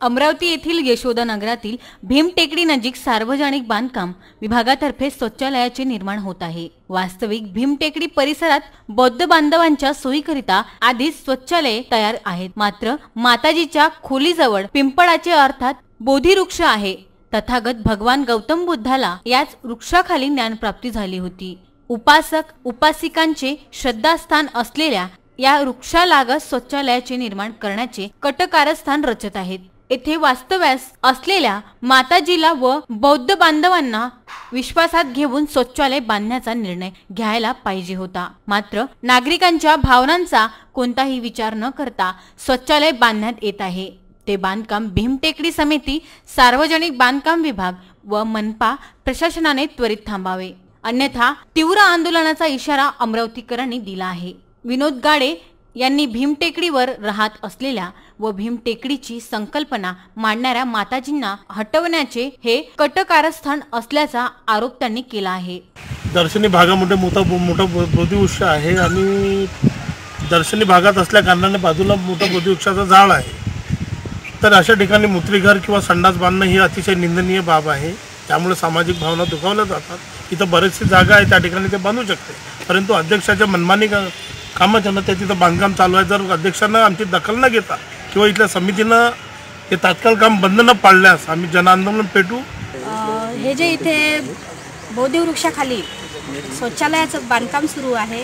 अमरावती येथील यशोदा नगरातील भीमटेकडी नजीक सार्वजनिक बांधकाम विभागातर्फे शौचालयाचे निर्माण होत आहे। वास्तविक भीमटेकडी परिसरात बौद्ध बांधवांच्या सोयीकरिता आधीच शौचालये तयार आहेत, मात्र माताजीच्या खोलीजवळ पिंपळाचे अर्थात बोधी वृक्ष आहे। तथागत भगवान गौतम बुद्धाला याच वृक्षाखाली ज्ञानप्राप्ती झाली होती। उपासक उपासिकांचे श्रद्धास्थान असलेल्या या वृक्षालागत शौचालयाचे निर्माण करण्याचे कटकारस्थान रचत आहेत। येथे वास्तव्यास असलेल्या माताजीला व बौद्ध बांधवांना विश्वासात घेऊन शौचालय बांधण्याचा निर्णय घ्यायला पाहिजे होता, मात्र नागरिकांच्या भावनांचा कोणताही विचार न करता शौचालय बांधण्यात येत आहे। ते बांधकाम भीमटेकडी समिती, सार्वजनिक बांधकाम विभाग व मनपा प्रशासनाने त्वरित थांबावे, अन्यथा तीव्र आंदोलनाचा इशारा अमरावतीकरांनी दिला आहे। विनोद गाडे यांनी भीमटेकडीवर राहत असलेल्या व भीमटेकडीची संकल्पना मांडणाऱ्या माताजींना हटवण्याचे हे कटकारस्थान असल्याचा आरोप त्यांनी केला आहे। दर्शनी भागामध्ये मोठा बोधिवृक्ष आहे आणि दर्शनी भागात असल्या कारणाने बाजूला मोठा बोधिवृक्षाचा झाड आहे, तर अशा ठिकाणी मूत्रीघर किंवा संडास बांधणं ही अतिशय निंदनीय बाब आहे। त्यामुळे सामाजिक भावना दुखावल्या जातात। इथं बरेचशी जागा आहे, त्या ठिकाणी ते बांधू शकते, परंतु अध्यक्षाच्या मनमानी कामाच्या त्या तिथं बांधकाम चालू आहे। जर अध्यक्षांना आमची दखल न घेता किंवा इथल्या समितीनं हे तात्काळ काम बंद न पाडल्यास आम्ही जनआंदोलन पेटू। हे जे इथे बोधिवृक्षाखाली शौचालयाचं बांधकाम सुरू आहे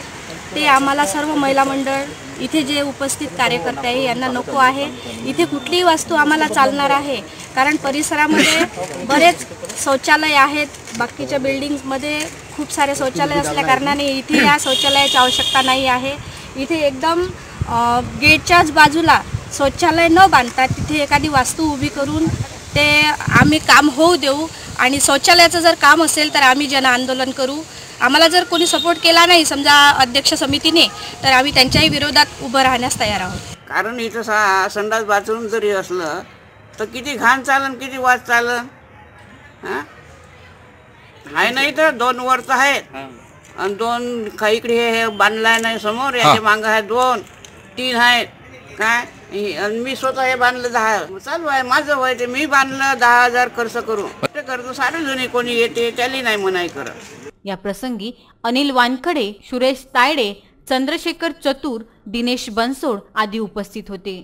ते आम्हाला सर्व महिला मंडळ, इथे जे उपस्थित कार्यकर्ते आहे यांना नको आहे। इथे कुठलीही वस्तू आम्हाला चालणार आहे, कारण परिसरामध्ये बरेच शौचालय आहेत। बाकीच्या बिल्डिंग्समध्ये खूप सारे शौचालय असल्या कारणाने इथे या शौचालयाची आवश्यकता नाही आहे। इथे एकदम गेटच्याच बाजूला शौचालय न बांधता तिथे एखादी वास्तू उभी करून ते आम्ही काम होऊ देऊ, आणि शौचालयाचं जर काम असेल तर आम्ही जनआंदोलन करू। आम्हाला जर कोणी सपोर्ट केला नाही समजा अध्यक्ष समितीने, तर आम्ही त्यांच्याही विरोधात उभं राहण्यास तयार आहोत। कारण इथं संडास बाथरूम जरी असलं तर किती घाण चालन, किती वास चालन। आहे नाही तर 2 वर्ष आहेत आणि 2 काही इकडे हे बांधलाय नाही समोर, याच्या मागं आहे 2 3 आहेत काय। मी स्वतः हे बांधलं 10 चालू आहे माझं वय, ते मी बांधलं 10,000 खर्च करू ते करतो। सार्वजनी कोणी येते त्याला नाही मनाई करत। या प्रसंगी अनिल वानखडे, सुरेश तायडे, चंद्रशेखर चतुर, दिनेश बनसोड आदी उपस्थित होते।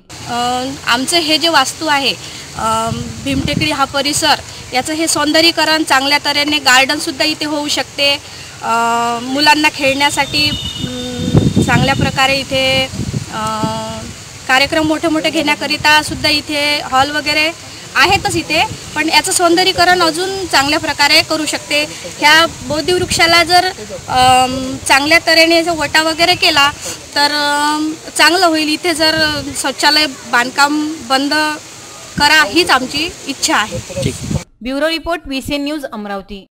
आमचे हे जे वास्तू आहे भीमटेकडी हा परिसर, याचं हे सौंदर्यीकरण चांगल्या तऱ्हेने गार्डन सुद्धा इथे होऊ शकते। मुलांना खेळण्यासाठी चांगल्या प्रकारे इथे कार्यक्रम मोठे मोठे घेण्याकरिता सुद्धा इथे हॉल वगैरे आहेतच इथे, पण याचं सौंदर्यीकरण अजून चांगल्या प्रकारे करू शकते। ह्या बोधिवृक्षाला जर चांगल्या तऱ्हेने जर वटा वगैरे केला तर चांगलं होईल। इथे जर शौचालय बांधकाम बंद करा हीच आमची इच्छा आहे। Bureau report VCN news Amravati.